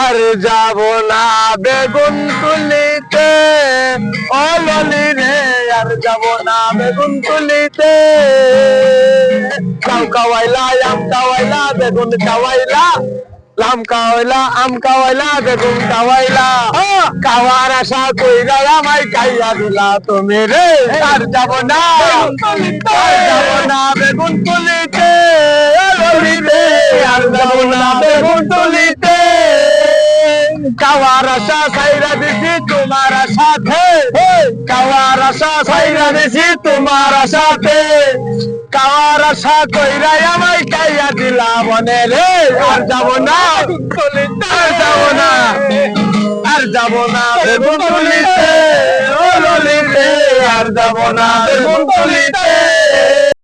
আর যাব না বেগুন তুলিতে, ও ললি রে আর যাব না বেগুন তুলিতে। লাউ কাওয়াইলা আম কাওয়াইলা বেগুন কাওয়াইলা, লাম কাওয়াইলা আম কাওয়াইলা বেগুন কাওয়াইলা, কাওয়ার আশা কইরা আমায় কাইয়া দিলা তুমি রে। আর যাব না বেগুন তুলিতে, আর যাব না বেগুন তুলিতে, ও ললি রে আর যাব না বেগুন তুলিতে। কাওয়ার আশা ছাইরা দিছি তোমার সাথে, কাওয়ার আশা ছাইরা দিছি তোমার সাথে। কাওয়ার আশা কইরা আমায় কাইয়া দিলা বনে রে। আর যাব না আর যাব না, আর যাব না বেগুন তুলিতে, ও ললি রে আর যাব না বেগুন তুলিতে।